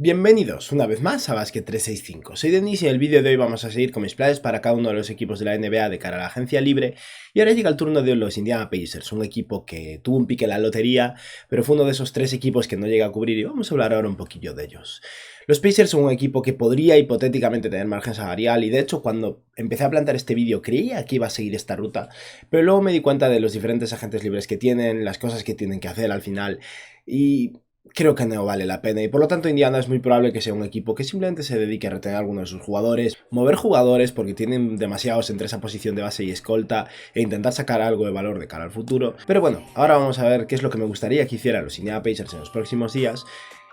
Bienvenidos una vez más a Basket 365. Soy Denis y en el vídeo de hoy vamos a seguir con mis planes para cada uno de los equipos de la NBA de cara a la agencia libre. Y ahora llega el turno de los Indiana Pacers, un equipo que tuvo un pique en la lotería, pero fue uno de esos tres equipos que no llega a cubrir y vamos a hablar ahora un poquillo de ellos. Los Pacers son un equipo que podría hipotéticamente tener margen salarial y de hecho cuando empecé a plantear este vídeo creía que iba a seguir esta ruta, pero luego me di cuenta de los diferentes agentes libres que tienen, las cosas que tienen que hacer al final y creo que no vale la pena y por lo tanto Indiana es muy probable que sea un equipo que simplemente se dedique a retener a algunos de sus jugadores, mover jugadores porque tienen demasiados entre esa posición de base y escolta e intentar sacar algo de valor de cara al futuro. Pero bueno, ahora vamos a ver qué es lo que me gustaría que hicieran los Indiana Pacers en los próximos días.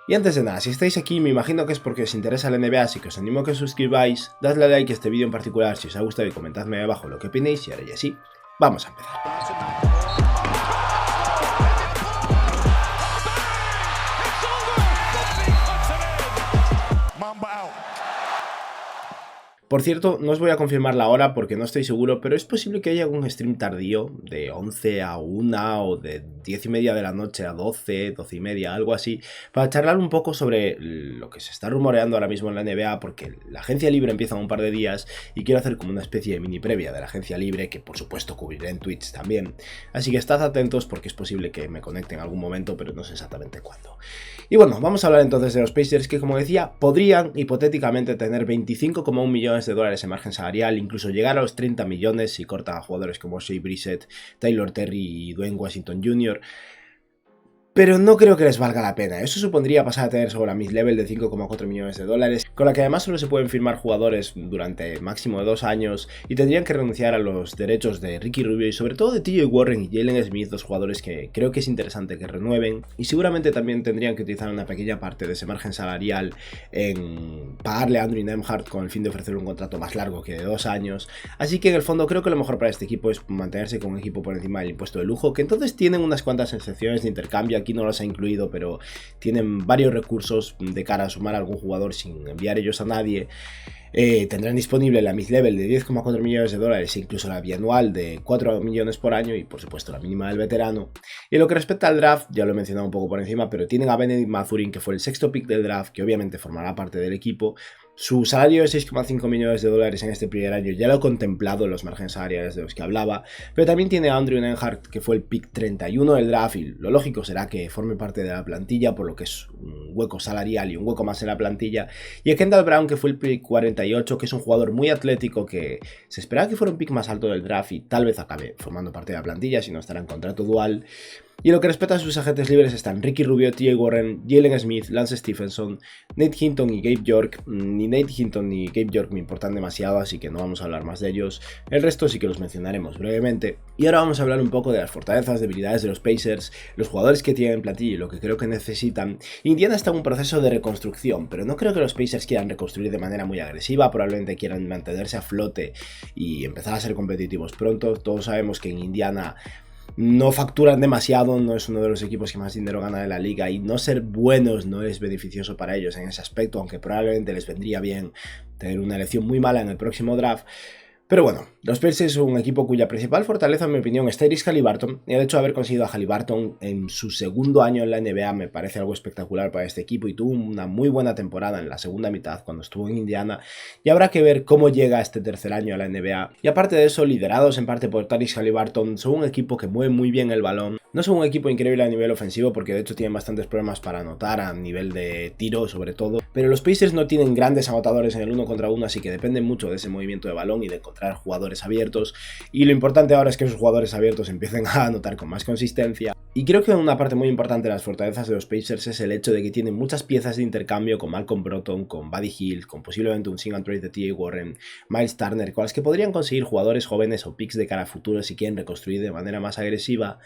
Y antes de nada, si estáis aquí me imagino que es porque os interesa la NBA, así que os animo a que os suscribáis, dadle a like a este vídeo en particular si os ha gustado y comentadme abajo lo que opinéis y ahora ya sí, vamos a empezar. Por cierto, no os voy a confirmar la hora porque no estoy seguro, pero es posible que haya algún stream tardío de 11 a 1 o de 10 y media de la noche a 12, 12 y media, algo así, para charlar un poco sobre lo que se está rumoreando ahora mismo en la NBA, porque la agencia libre empieza en un par de días y quiero hacer como una especie de mini previa de la agencia libre que por supuesto cubriré en Twitch también. Así que estad atentos porque es posible que me conecte en algún momento, pero no sé exactamente cuándo. Y bueno, vamos a hablar entonces de los Pacers que, como decía, podrían hipotéticamente tener 25,1 millones de dólares en margen salarial, incluso llegar a los 30 millones si cortan a jugadores como Shea Brissett, Taylor Terry y Dwayne Washington Jr., pero no creo que les valga la pena. Eso supondría pasar a tener sobre la mid-level de 5,4 millones de dólares, con la que además solo se pueden firmar jugadores durante máximo de 2 años y tendrían que renunciar a los derechos de Ricky Rubio y sobre todo de TJ Warren y Jalen Smith, dos jugadores que creo que es interesante que renueven y seguramente también tendrían que utilizar una pequeña parte de ese margen salarial en pagarle a Andrew Nembhard con el fin de ofrecerle un contrato más largo que de 2 años. Así que en el fondo creo que lo mejor para este equipo es mantenerse con un equipo por encima del impuesto de lujo, que entonces tienen unas cuantas excepciones de intercambio. Aquí no los ha incluido, pero tienen varios recursos de cara a sumar a algún jugador sin enviar ellos a nadie. Tendrán disponible la mid-level de 10,4 millones de dólares e incluso la bianual de 4 millones por año y por supuesto la mínima del veterano. Y en lo que respecta al draft, ya lo he mencionado un poco por encima, pero tienen a Bennedict Mathurin, que fue el sexto pick del draft, que obviamente formará parte del equipo. Su salario de 6,5 millones de dólares en este primer año ya lo he contemplado en los márgenes salariales de los que hablaba, pero también tiene a Andrew Nembhard, que fue el pick 31 del draft, y lo lógico será que forme parte de la plantilla, por lo que es un hueco salarial y un hueco más en la plantilla, y a Kendall Brown, que fue el pick 48, que es un jugador muy atlético que se esperaba que fuera un pick más alto del draft y tal vez acabe formando parte de la plantilla, si no estará en contrato dual. Y en lo que respecta a sus agentes libres están Ricky Rubio, TJ Warren, Jalen Smith, Lance Stephenson, Nate Hinton y Gabe York. Ni Nate Hinton ni Gabe York me importan demasiado, así que no vamos a hablar más de ellos. El resto sí que los mencionaremos brevemente. Y ahora vamos a hablar un poco de las fortalezas, debilidades de los Pacers, los jugadores que tienen en plantilla y lo que creo que necesitan. Indiana está en un proceso de reconstrucción, pero no creo que los Pacers quieran reconstruir de manera muy agresiva, probablemente quieran mantenerse a flote y empezar a ser competitivos pronto. Todos sabemos que en Indiana no facturan demasiado, no es uno de los equipos que más dinero gana de la liga y no ser buenos no es beneficioso para ellos en ese aspecto, aunque probablemente les vendría bien tener una elección muy mala en el próximo draft. Pero bueno, los Pacers son un equipo cuya principal fortaleza, en mi opinión, es Tyrese Haliburton, y el hecho de haber conseguido a Haliburton en su segundo año en la NBA me parece algo espectacular para este equipo y tuvo una muy buena temporada en la segunda mitad cuando estuvo en Indiana y habrá que ver cómo llega este tercer año a la NBA. Y aparte de eso, liderados en parte por Tyrese Haliburton, son un equipo que mueve muy bien el balón. No son un equipo increíble a nivel ofensivo porque de hecho tienen bastantes problemas para anotar a nivel de tiro sobre todo, pero los Pacers no tienen grandes anotadores en el 1 contra 1, así que dependen mucho de ese movimiento de balón y de encontrar jugadores abiertos, y lo importante ahora es que esos jugadores abiertos empiecen a anotar con más consistencia. Y creo que una parte muy importante de las fortalezas de los Pacers es el hecho de que tienen muchas piezas de intercambio con Malcolm Brogdon, con Buddy Hield, con posiblemente un single trade de TJ Warren, Miles Turner, con las que podrían conseguir jugadores jóvenes o picks de cara a futuro si quieren reconstruir de manera más agresiva.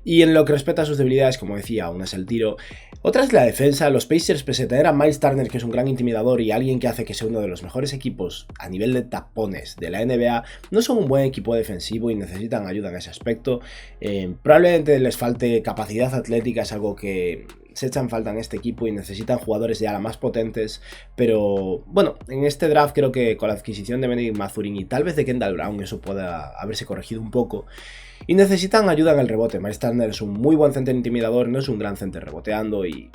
Y en lo que respecta a sus debilidades, como decía, una es el tiro, otra es la defensa. Los Pacers, pese a tener a Miles Turner, que es un gran intimidador y alguien que hace que sea uno de los mejores equipos a nivel de tapones de la NBA, no son un buen equipo defensivo y necesitan ayuda en ese aspecto. Probablemente les falte capacidad atlética, es algo que se echan falta en este equipo y necesitan jugadores de ala más potentes, pero bueno, en este draft creo que con la adquisición de Bennedict Mathurin y tal vez de Kendall Brown eso pueda haberse corregido un poco. Y necesitan ayuda en el rebote. Miles Turner es un muy buen center intimidador, no es un gran center reboteando y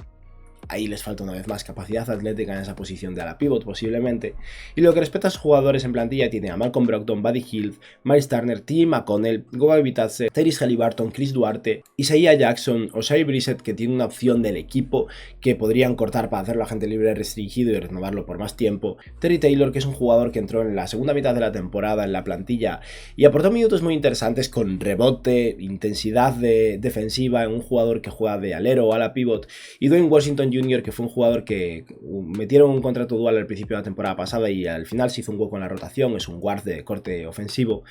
ahí les falta una vez más capacidad atlética en esa posición de ala pivot posiblemente. Y lo que respecta a sus jugadores en plantilla, tiene a Malcolm Brogdon, Buddy Hield, Miles Turner, T. McConnell, Goga Bitadze, Tyrese Haliburton, Chris Duarte, Isaiah Jackson o Shai Brissett, que tiene una opción del equipo que podrían cortar para hacerlo agente libre restringido y renovarlo por más tiempo. Terry Taylor, que es un jugador que entró en la segunda mitad de la temporada en la plantilla y aportó minutos muy interesantes con rebote, intensidad defensiva en un jugador que juega de alero o ala pivot, y Dwayne Washington Jr., que fue un jugador que metieron un contrato dual al principio de la temporada pasada y al final se hizo un hueco en la rotación, es un guard de corte ofensivo.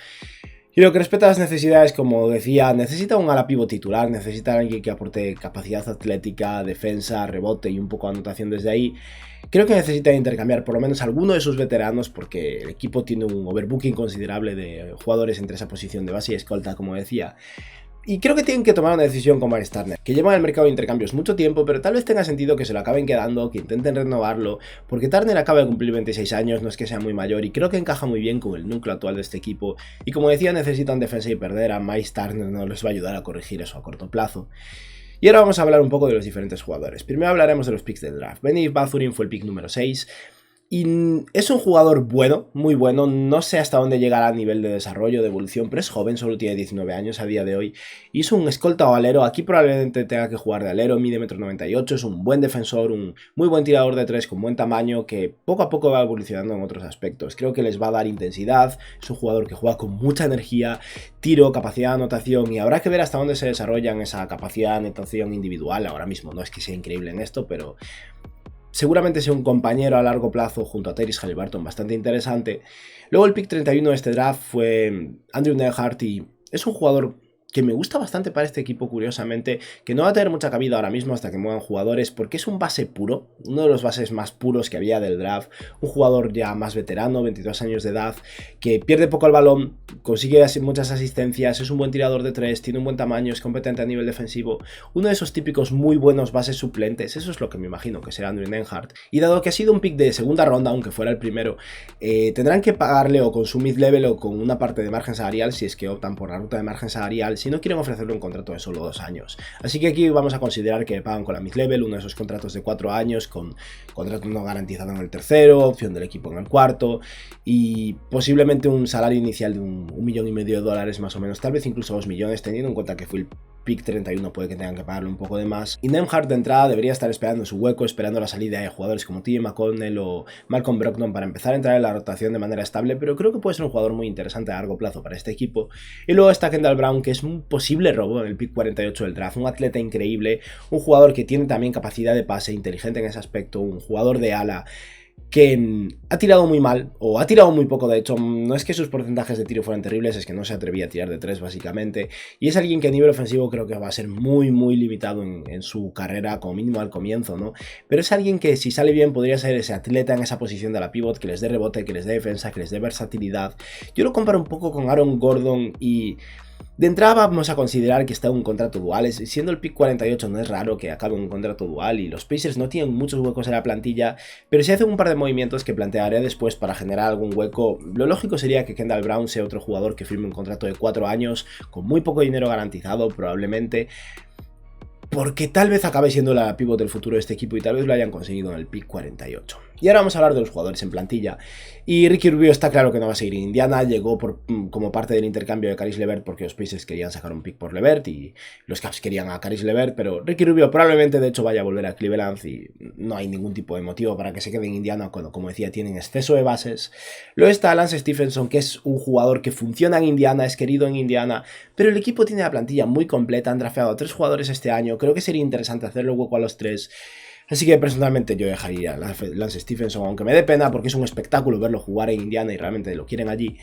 Y lo que respecta a las necesidades, como decía, necesita un ala pivot titular, necesita alguien que aporte capacidad atlética, defensa, rebote y un poco de anotación desde ahí. Creo que necesita intercambiar por lo menos alguno de sus veteranos, porque el equipo tiene un overbooking considerable de jugadores entre esa posición de base y escolta, como decía. Y creo que tienen que tomar una decisión con Miles Turner, que lleva en el mercado de intercambios mucho tiempo, pero tal vez tenga sentido que se lo acaben quedando, que intenten renovarlo, porque Turner acaba de cumplir 26 años, no es que sea muy mayor, y creo que encaja muy bien con el núcleo actual de este equipo, y como decía, necesitan defensa y perder a Miles Turner no les va a ayudar a corregir eso a corto plazo. Y ahora vamos a hablar un poco de los diferentes jugadores. Primero hablaremos de los picks del draft. Benny Mathurin fue el pick número 6. Y es un jugador bueno, muy bueno, no sé hasta dónde llegará a nivel de desarrollo, de evolución, pero es joven, solo tiene 19 años a día de hoy, y es un escolta o alero. Aquí probablemente tenga que jugar de alero, mide 1,98 m, es un buen defensor, un muy buen tirador de 3 con buen tamaño, que poco a poco va evolucionando en otros aspectos. Creo que les va a dar intensidad, es un jugador que juega con mucha energía, tiro, capacidad de anotación, y habrá que ver hasta dónde se desarrollan esa capacidad de anotación individual. Ahora mismo no es que sea increíble en esto, pero seguramente sea un compañero a largo plazo junto a Tyrese Haliburton bastante interesante. Luego el pick 31 de este draft fue Andrew Nembhard, y es un jugador que me gusta bastante para este equipo, curiosamente, que no va a tener mucha cabida ahora mismo hasta que muevan jugadores, porque es un base puro, uno de los bases más puros que había del draft, un jugador ya más veterano, 22 años de edad, que pierde poco el balón, consigue muchas asistencias, es un buen tirador de 3, tiene un buen tamaño, es competente a nivel defensivo, uno de esos típicos muy buenos bases suplentes. Eso es lo que me imagino que será Andrew Nembhard. Y dado que ha sido un pick de segunda ronda, aunque fuera el primero, tendrán que pagarle o con su mid-level o con una parte de margen salarial, si es que optan por la ruta de margen salarial, si no quieren ofrecerle un contrato de solo 2 años. Así que aquí vamos a considerar que pagan con la mid-level, uno de esos contratos de 4 años, con contrato no garantizado en el tercero, opción del equipo en el cuarto, y posiblemente un salario inicial de $1,5 millones más o menos, tal vez incluso 2 millones, teniendo en cuenta que fue el pick 31, puede que tengan que pagarle un poco de más. Y Nembhard de entrada debería estar esperando su hueco, esperando la salida de jugadores como T. McConnell o Malcolm Brogdon para empezar a entrar en la rotación de manera estable, pero creo que puede ser un jugador muy interesante a largo plazo para este equipo. Y luego está Kendall Brown, que es un posible robo en el pick 48 del draft, un atleta increíble, un jugador que tiene también capacidad de pase, inteligente en ese aspecto, un jugador de ala que ha tirado muy mal, o ha tirado muy poco. De hecho, no es que sus porcentajes de tiro fueran terribles, es que no se atrevía a tirar de 3 básicamente, y es alguien que a nivel ofensivo creo que va a ser muy limitado en su carrera, como mínimo al comienzo, ¿no? Pero es alguien que, si sale bien, podría ser ese atleta en esa posición de la pivot, que les dé rebote, que les dé defensa, que les dé versatilidad. Yo lo comparo un poco con Aaron Gordon, y de entrada vamos a considerar que está en un contrato dual. Siendo el pick 48 no es raro que acabe un contrato dual, y los Pacers no tienen muchos huecos en la plantilla, pero si hacen un par de movimientos que plantearé después para generar algún hueco, lo lógico sería que Kendall Brown sea otro jugador que firme un contrato de 4 años con muy poco dinero garantizado probablemente, porque tal vez acabe siendo la pivot del futuro de este equipo y tal vez lo hayan conseguido en el pick 48. Y ahora vamos a hablar de los jugadores en plantilla. Y Ricky Rubio está claro que no va a seguir en Indiana, llegó como parte del intercambio de Caris LeVert porque los Pacers querían sacar un pick por LeVert y los Cavs querían a Caris LeVert, pero Ricky Rubio probablemente de hecho vaya a volver a Cleveland y no hay ningún tipo de motivo para que se quede en Indiana cuando, como decía, tienen exceso de bases. Luego está Lance Stephenson, que es un jugador que funciona en Indiana, es querido en Indiana, pero el equipo tiene la plantilla muy completa, han drafteado a 3 jugadores este año, creo que sería interesante hacerle hueco a los 3. Así que personalmente yo dejaría a Lance Stephenson, aunque me dé pena porque es un espectáculo verlo jugar en Indiana y realmente lo quieren allí.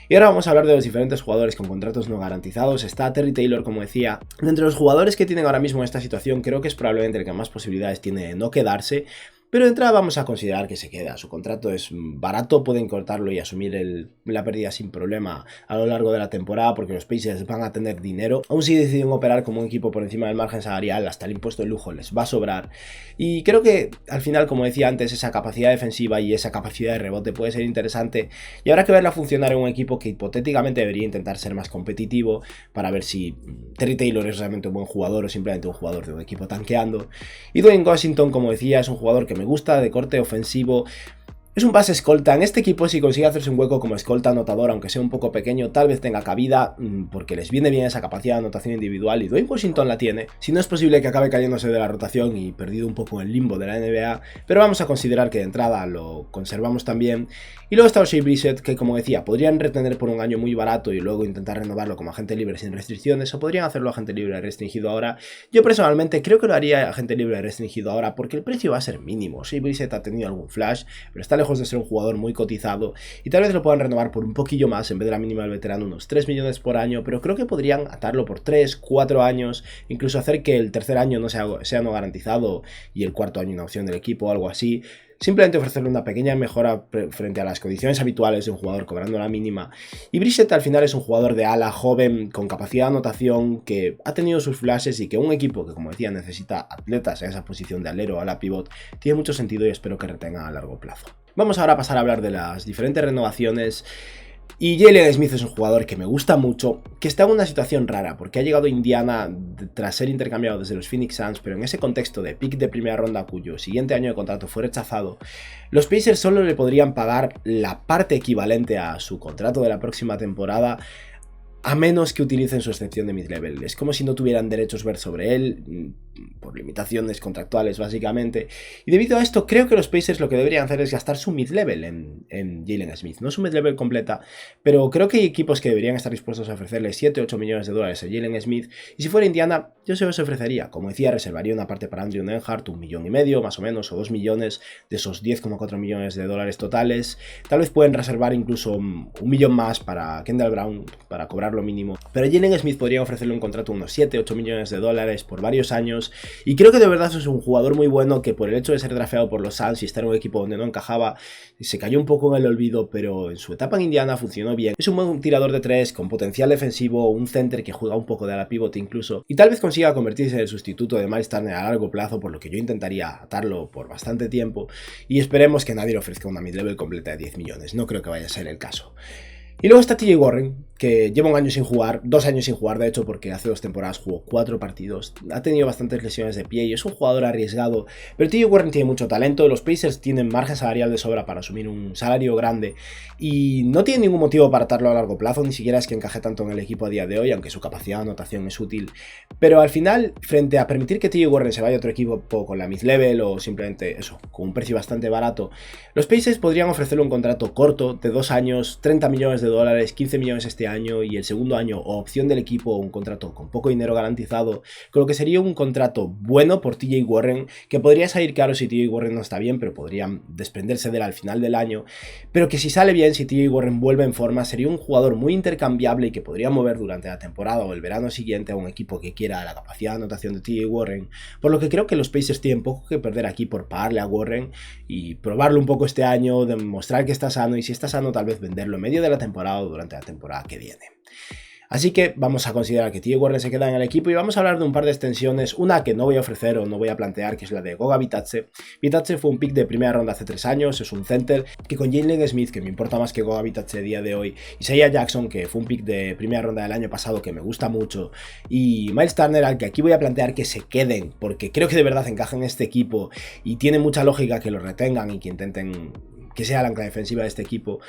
Y ahora vamos a hablar de los diferentes jugadores con contratos no garantizados. Está Terry Taylor, como decía. De entre los jugadores que tienen ahora mismo esta situación, creo que es probablemente el que más posibilidades tiene de no quedarse. pero de entrada vamos a considerar que se queda. Su contrato es barato, pueden cortarlo y asumir la pérdida sin problema a lo largo de la temporada porque los Pacers van a tener dinero. Aún si deciden operar como un equipo por encima del margen salarial, hasta el impuesto de lujo les va a sobrar. Y creo que al final, como decía antes, esa capacidad defensiva y esa capacidad de rebote puede ser interesante y habrá que verla funcionar en un equipo que hipotéticamente debería intentar ser más competitivo para ver si Terry Taylor es realmente un buen jugador o simplemente un jugador de un equipo tanqueando. Y Dwayne Washington, como decía, es un jugador que me gusta, de corte ofensivo. Es un base escolta. En este equipo, si consigue hacerse un hueco como escolta anotador, aunque sea un poco pequeño, tal vez tenga cabida, porque les viene bien esa capacidad de anotación individual y Dwayne Washington la tiene. Si no, es posible que acabe cayéndose de la rotación y perdido un poco en el limbo de la NBA, pero vamos a considerar que de entrada lo conservamos también. Y luego está Oshae Brissett, que como decía, podrían retener por un año muy barato y luego intentar renovarlo como agente libre sin restricciones, o podrían hacerlo agente libre restringido ahora. Yo personalmente creo que lo haría agente libre restringido ahora porque el precio va a ser mínimo. Oshae Brissett ha tenido algún flash, pero está lejos de ser un jugador muy cotizado y tal vez lo puedan renovar por un poquillo más en vez de la mínima del veterano, unos 3 millones por año, pero creo que podrían atarlo por 3, 4 años, incluso hacer que el tercer año no sea no garantizado y el cuarto año una opción del equipo o algo así. Simplemente ofrecerle una pequeña mejora frente a las condiciones habituales de un jugador cobrando la mínima. Y Brissett al final es un jugador de ala joven con capacidad de anotación que ha tenido sus flashes y que un equipo que, como decía, necesita atletas en esa posición de alero o ala pivot tiene mucho sentido y espero que retenga a largo plazo. Vamos ahora a pasar a hablar de las diferentes renovaciones. Y Jalen Smith es un jugador que me gusta mucho, que está en una situación rara, porque ha llegado a Indiana tras ser intercambiado desde los Phoenix Suns, pero en ese contexto de pick de primera ronda cuyo siguiente año de contrato fue rechazado, los Pacers solo le podrían pagar la parte equivalente a su contrato de la próxima temporada, a menos que utilicen su excepción de mid-level. Es como si no tuvieran derechos ver sobre él, por limitaciones contractuales básicamente. Y debido a esto, creo que los Pacers lo que deberían hacer es gastar su mid-level en Jalen Smith. No su mid-level completa, pero creo que hay equipos que deberían estar dispuestos a ofrecerle 7-8 millones de dólares a Jalen Smith. Y si fuera Indiana, yo se los ofrecería. Como decía, reservaría una parte para Andrew Nembhard, 1,5 millones más o menos, o 2 millones de esos 10,4 millones de dólares totales. Tal vez pueden reservar incluso 1 millón más para Kendall Brown, para cobrar lo mínimo, pero Jalen Smith podría ofrecerle un contrato de unos 7-8 millones de dólares por varios años, y creo que de verdad es un jugador muy bueno que por el hecho de ser drafteado por los Suns y estar en un equipo donde no encajaba, se cayó un poco en el olvido, pero en su etapa en Indiana funcionó bien. Es un buen tirador de 3 con potencial defensivo, un center que juega un poco de ala pivot incluso, y tal vez consiga convertirse en el sustituto de Miles Turner a largo plazo, por lo que yo intentaría atarlo por bastante tiempo, y esperemos que nadie le ofrezca una mid-level completa de 10 millones, no creo que vaya a ser el caso. Y luego está TJ Warren, que lleva 1 año sin jugar, 2 años sin jugar de hecho, porque hace 2 temporadas jugó 4 partidos, ha tenido bastantes lesiones de pie y es un jugador arriesgado, pero TJ Warren tiene mucho talento, los Pacers tienen margen salarial de sobra para asumir un salario grande y no tienen ningún motivo para atarlo a largo plazo, ni siquiera es que encaje tanto en el equipo a día de hoy, aunque su capacidad de anotación es útil, pero al final, frente a permitir que TJ Warren se vaya a otro equipo con la mid-level o simplemente eso, con un precio bastante barato, los Pacers podrían ofrecerle un contrato corto de 2 años, 30 millones de dólares, 15 millones este año y el segundo año o opción del equipo un contrato con poco dinero garantizado, con lo que sería un contrato bueno por TJ Warren, que podría salir caro si TJ Warren no está bien, pero podrían desprenderse de él al final del año, pero que si sale bien, si TJ Warren vuelve en forma, sería un jugador muy intercambiable y que podría mover durante la temporada o el verano siguiente a un equipo que quiera la capacidad de anotación de TJ Warren, por lo que creo que los Pacers tienen poco que perder aquí por pagarle a Warren y probarlo un poco este año, demostrar que está sano y si está sano tal vez venderlo en medio de la temporada o durante la temporada que viene. Así que vamos a considerar que TJ Warren se queda en el equipo y vamos a hablar de un par de extensiones, una que no voy a ofrecer o no voy a plantear, que es la de Goga Bitadze. Bitadze fue un pick de primera ronda hace 3 años, es un center que con Jalen Smith, que me importa más que Goga Bitadze a día de hoy, Isaiah Jackson, que fue un pick de primera ronda del año pasado que me gusta mucho, y Miles Turner, al que aquí voy a plantear que se queden, porque creo que de verdad encajan en este equipo y tiene mucha lógica que lo retengan y que intenten que sea la ancla defensiva de este equipo.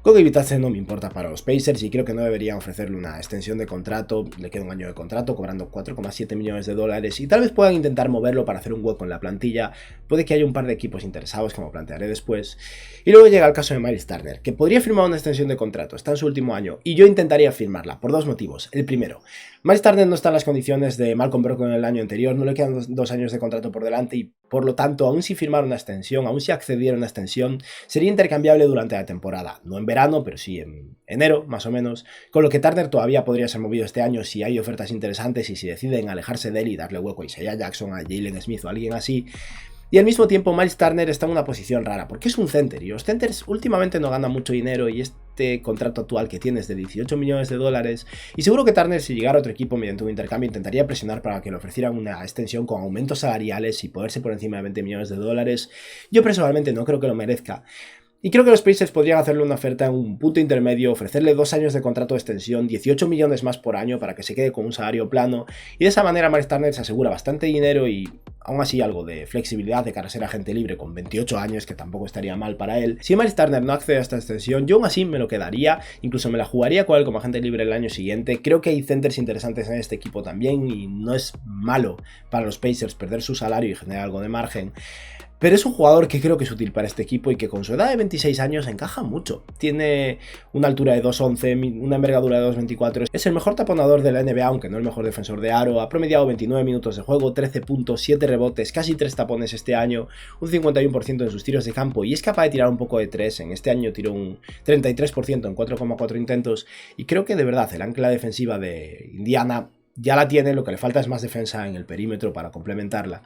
Goga Bitadze no me importa para los Pacers y creo que no deberían ofrecerle una extensión de contrato, le queda 1 año de contrato cobrando 4,7 millones de dólares y tal vez puedan intentar moverlo para hacer un hueco en la plantilla, puede que haya un par de equipos interesados como plantearé después. Y luego llega el caso de Miles Turner, que podría firmar una extensión de contrato, está en su último año y yo intentaría firmarla por 2 motivos. El primero, Miles Turner no está en las condiciones de Malcolm Brogdon en el año anterior, no le quedan 2 años de contrato por delante y por lo tanto, aun si firmara una extensión, aun si accediera a una extensión, sería intercambiable durante la temporada, no en verano, pero sí en enero, más o menos, con lo que Turner todavía podría ser movido este año si hay ofertas interesantes y si deciden alejarse de él y darle hueco a Isaiah Jackson, a Jalen Smith o a alguien así. Y al mismo tiempo Miles Turner está en una posición rara, porque es un center, y los centers últimamente no ganan mucho dinero, y este contrato actual que tienes de 18 millones de dólares, y seguro que Turner, si llegara a otro equipo mediante un intercambio, intentaría presionar para que le ofrecieran una extensión con aumentos salariales y poderse por encima de 20 millones de dólares. Yo personalmente no creo que lo merezca. Y creo que los Pacers podrían hacerle una oferta en un punto intermedio, ofrecerle 2 años de contrato de extensión, 18 millones más por año para que se quede con un salario plano, y de esa manera Miles Turner se asegura bastante dinero y aún así algo de flexibilidad de cara a ser agente libre con 28 años, que tampoco estaría mal para él. Si Miles Turner no accede a esta extensión, yo aún así me lo quedaría, incluso me la jugaría con él como agente libre el año siguiente. Creo que hay centers interesantes en este equipo también y no es malo para los Pacers perder su salario y generar algo de margen. Pero es un jugador que creo que es útil para este equipo y que con su edad de 26 años encaja mucho. Tiene una altura de 2'11", una envergadura de 2'24". Es el mejor taponador de la NBA, aunque no el mejor defensor de aro. Ha promediado 29 minutos de juego, 13 puntos, 7 rebotes, casi 3 tapones este año, un 51% en sus tiros de campo y es capaz de tirar un poco de 3. En este año tiró un 33% en 4,4 intentos y creo que de verdad el ancla defensiva de Indiana ya la tiene, lo que le falta es más defensa en el perímetro para complementarla.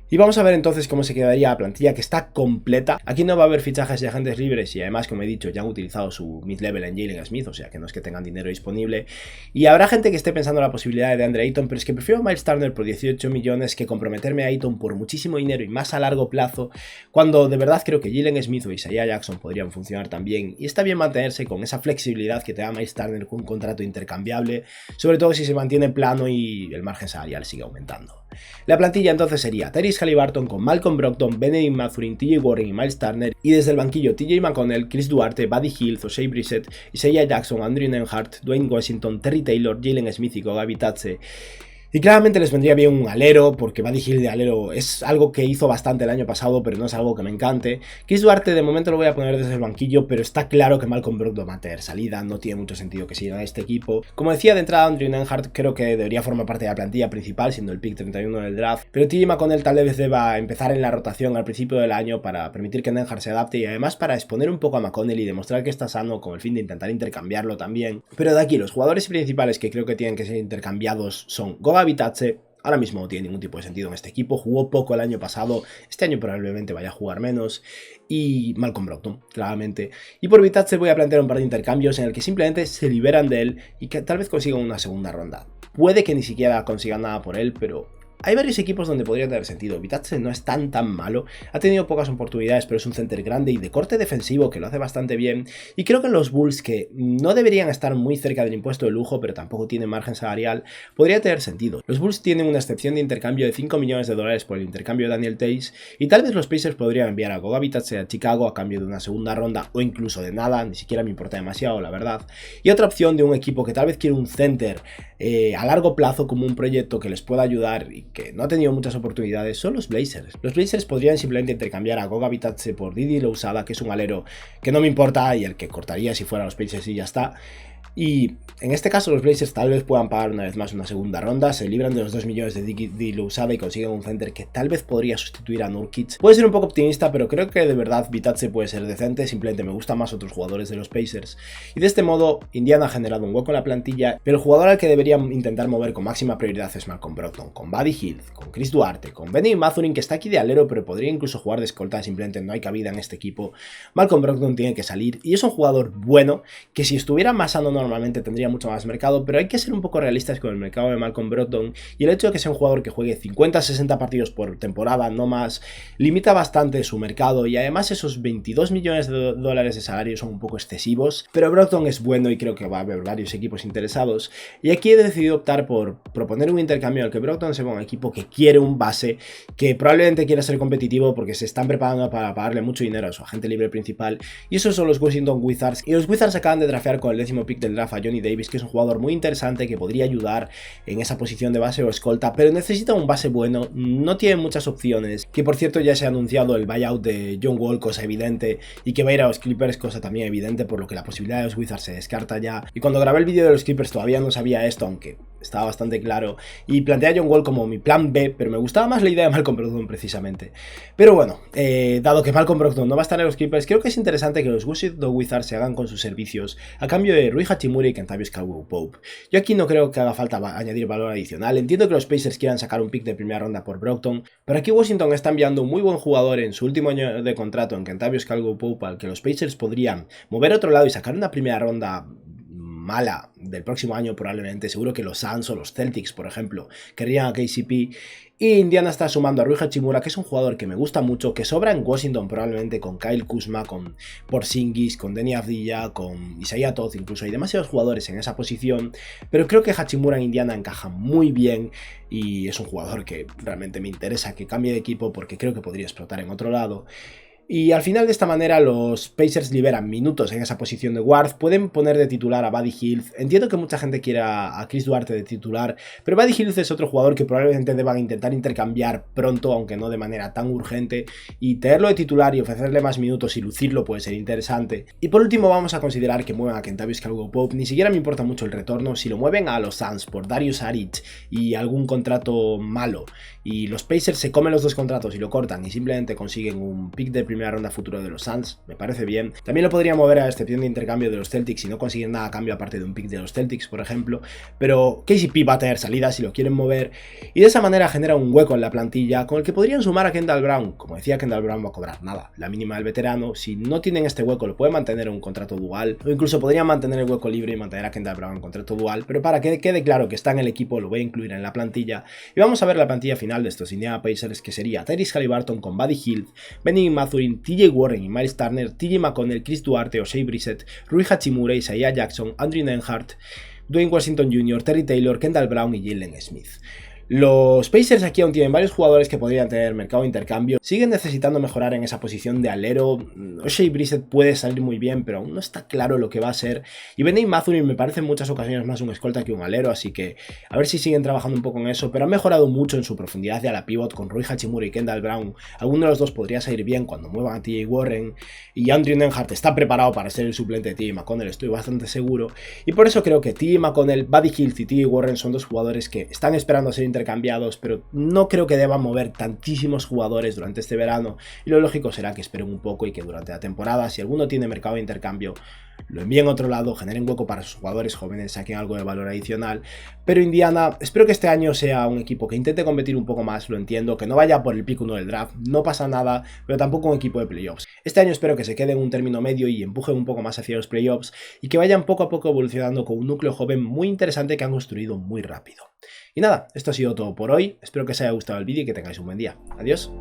Y vamos a ver entonces cómo se quedaría la plantilla, que está completa. Aquí no va a haber fichajes de agentes libres y además, como he dicho, ya han utilizado su mid-level en Jalen Smith, o sea que no es que tengan dinero disponible. Y habrá gente que esté pensando en la posibilidad de DeAndre Ayton, pero es que prefiero a Miles Turner por 18 millones que comprometerme a Ayton por muchísimo dinero y más a largo plazo, cuando de verdad creo que Jalen Smith o Isaiah Jackson podrían funcionar también. Y está bien mantenerse con esa flexibilidad que te da Miles Turner con un contrato intercambiable, sobre todo si se mantiene plano y el margen salarial sigue aumentando. La plantilla entonces sería Tyrese Haliburton con Malcolm Brogdon, Benedict Mathurin, TJ Warren y Miles Turner, y desde el banquillo TJ McConnell, Chris Duarte, Buddy Hield, Oshae Brissett, Isaiah Jackson, Andrew Nembhard, Dwayne Washington, Terry Taylor, Jalen Smith y Goga Bitadze. Y claramente les vendría bien un alero, porque Buddy Hield de alero es algo que hizo bastante el año pasado, pero no es algo que me encante. Chris Duarte de momento lo voy a poner desde el banquillo, pero está claro que Malcolm Brogdon va a tener salida, no tiene mucho sentido que siga en este equipo. Como decía de entrada, Andrew Nembhard creo que debería formar parte de la plantilla principal, siendo el pick 31 del draft, pero TJ McConnell tal vez deba empezar en la rotación al principio del año para permitir que Nembhard se adapte y además para exponer un poco a McConnell y demostrar que está sano con el fin de intentar intercambiarlo también. Pero de aquí los jugadores principales que creo que tienen que ser intercambiados son Goga Bitadze. Ahora mismo no tiene ningún tipo de sentido en este equipo, jugó poco el año pasado, este año probablemente vaya a jugar menos, y Malcolm Brogdon, claramente. Y por Bitadze voy a plantear un par de intercambios en el que simplemente se liberan de él y que tal vez consigan una segunda ronda. Puede que ni siquiera consigan nada por él, pero hay varios equipos donde podría tener sentido. Bitadze no es tan malo, ha tenido pocas oportunidades, pero es un center grande y de corte defensivo que lo hace bastante bien. Y creo que los Bulls, que no deberían estar muy cerca del impuesto de lujo, pero tampoco tienen margen salarial, podría tener sentido. Los Bulls tienen una excepción de intercambio de 5 millones de dólares por el intercambio de Daniel Theis, y tal vez los Pacers podrían enviar a Goga Bitadze a Chicago a cambio de una segunda ronda o incluso de nada, ni siquiera me importa demasiado, la verdad. Y otra opción de un equipo que tal vez quiere un center a largo plazo como un proyecto que les pueda ayudar y que no ha tenido muchas oportunidades son los Blazers. Los Blazers podrían simplemente intercambiar a Goga Bitadze por Didi Louzada, que es un alero que no me importa y el que cortaría si fuera los Pacers y ya está. Y en este caso los Blazers tal vez puedan pagar una vez más una segunda ronda, se libran de los 2 millones de Didi Louzada y consiguen un center que tal vez podría sustituir a Nurkic. Puede ser un poco optimista, pero creo que de verdad Bitadze puede ser decente, simplemente me gustan más otros jugadores de los Pacers. Y de este modo Indiana ha generado un hueco en la plantilla, pero el jugador al que deberían intentar mover con máxima prioridad es Malcolm Brogdon, con Buddy Hield, con Chris Duarte, con Benedict Mathurin, que está aquí de alero pero podría incluso jugar de escolta, simplemente no hay cabida en este equipo. Malcolm Brogdon tiene que salir y es un jugador bueno que si estuviera más sano normalmente tendría mucho más mercado, pero hay que ser un poco realistas con el mercado de Malcolm Brogdon y el hecho de que sea un jugador que juegue 50-60 partidos por temporada, no más, limita bastante su mercado y además esos 22 millones de dólares de salario son un poco excesivos, pero Brogdon es bueno y creo que va a haber varios equipos interesados y aquí he decidido optar por proponer un intercambio en el que Brogdon se va a un equipo que quiere un base, que probablemente quiera ser competitivo porque se están preparando para pagarle mucho dinero a su agente libre principal y esos son los Washington Wizards y los Wizards acaban de draftear con el 10º pick del draft a Johnny Davis, que es un jugador muy interesante que podría ayudar en esa posición de base o escolta, pero necesita un base bueno, no tiene muchas opciones, que por cierto ya se ha anunciado el buyout de John Wall, cosa evidente, y que va a ir a los Clippers, cosa también evidente, por lo que la posibilidad de los Wizards se descarta ya, y cuando grabé el vídeo de los Clippers todavía no sabía esto, aunque estaba bastante claro, y planteé a John Wall como mi plan B, pero me gustaba más la idea de Malcolm Brogdon precisamente. Pero bueno, dado que Malcolm Brogdon no va a estar en los Clippers, creo que es interesante que los Washington Wizards se hagan con sus servicios a cambio de Rui Hachimura y Kentavious Caldwell-Pope. Yo aquí no creo que haga falta añadir valor adicional, entiendo que los Pacers quieran sacar un pick de primera ronda por Brogdon, pero aquí Washington está enviando un muy buen jugador en su último año de contrato en Kentavious Caldwell-Pope al que los Pacers podrían mover a otro lado y sacar una primera ronda mala del próximo año probablemente. Seguro que los Suns o los Celtics, por ejemplo, querrían a KCP. Y Indiana está sumando a Rui Hachimura, que es un jugador que me gusta mucho, que sobra en Washington probablemente con Kyle Kuzma, con Porzingis, con Deni Avdija, con Isaiah Todd, incluso hay demasiados jugadores en esa posición, pero creo que Hachimura en Indiana encaja muy bien y es un jugador que realmente me interesa que cambie de equipo porque creo que podría explotar en otro lado. Y al final de esta manera los Pacers liberan minutos en esa posición de guard, pueden poner de titular a Buddy Hield. Entiendo que mucha gente quiera a Chris Duarte de titular, pero Buddy Hield es otro jugador que probablemente deban intentar intercambiar pronto, aunque no de manera tan urgente, y tenerlo de titular y ofrecerle más minutos y lucirlo puede ser interesante. Y por último vamos a considerar que muevan a Kentavious Caldwell-Pope, ni siquiera me importa mucho el retorno, si lo mueven a los Suns por Darius Saric y algún contrato malo, y los Pacers se comen los dos contratos y lo cortan y simplemente consiguen un pick de primera ronda futuro de los Suns, me parece bien. También lo podría mover a excepción de intercambio de los Celtics si no consiguen nada a cambio aparte de un pick de los Celtics, por ejemplo, pero KCP va a tener salida si lo quieren mover y de esa manera genera un hueco en la plantilla con el que podrían sumar a Kendall Brown. Como decía, Kendall Brown va a cobrar nada, la mínima del veterano. Si no tienen este hueco lo pueden mantener en un contrato dual o incluso podrían mantener el hueco libre y mantener a Kendall Brown en contrato dual, pero para que quede claro que está en el equipo lo voy a incluir en la plantilla y vamos a ver la plantilla final de estos Indiana Pacers, que sería Tyrese Haliburton con Buddy Hield, Benny Mathurin, TJ Warren y Miles Turner, TJ McConnell, Chris Duarte, Oshae Brissett, Rui Hachimura, Isaiah Jackson, Andrew Nembhard, Dwayne Washington Jr., Terry Taylor, Kendall Brown y Jalen Smith. Los Pacers aquí aún tienen varios jugadores que podrían tener mercado de intercambio, siguen necesitando mejorar en esa posición de alero. Oshae Brissett puede salir muy bien, pero aún no está claro lo que va a ser, y Benny Mathurin me parece en muchas ocasiones más un escolta que un alero, así que a ver si siguen trabajando un poco en eso, pero han mejorado mucho en su profundidad de ala pivot con Rui Hachimura y Kendall Brown. Alguno de los dos podría salir bien cuando muevan a TJ Warren, y Andrew Nembhard está preparado para ser el suplente de TJ McConnell, estoy bastante seguro, y por eso creo que TJ McConnell, Buddy Hield y TJ Warren son dos jugadores que están esperando a ser intercambiados, pero no creo que deban mover tantísimos jugadores durante este verano, y lo lógico será que esperen un poco y que durante la temporada, si alguno tiene mercado de intercambio, lo envíen a otro lado, generen hueco para sus jugadores jóvenes, saquen algo de valor adicional. Pero Indiana, espero que este año sea un equipo que intente competir un poco más, lo entiendo, que no vaya por el pick 1 del draft, no pasa nada, pero tampoco un equipo de playoffs. Este año espero que se quede en un término medio y empujen un poco más hacia los playoffs y que vayan poco a poco evolucionando con un núcleo joven muy interesante que han construido muy rápido. Y nada, esto ha sido todo por hoy, espero que os haya gustado el vídeo y que tengáis un buen día. Adiós.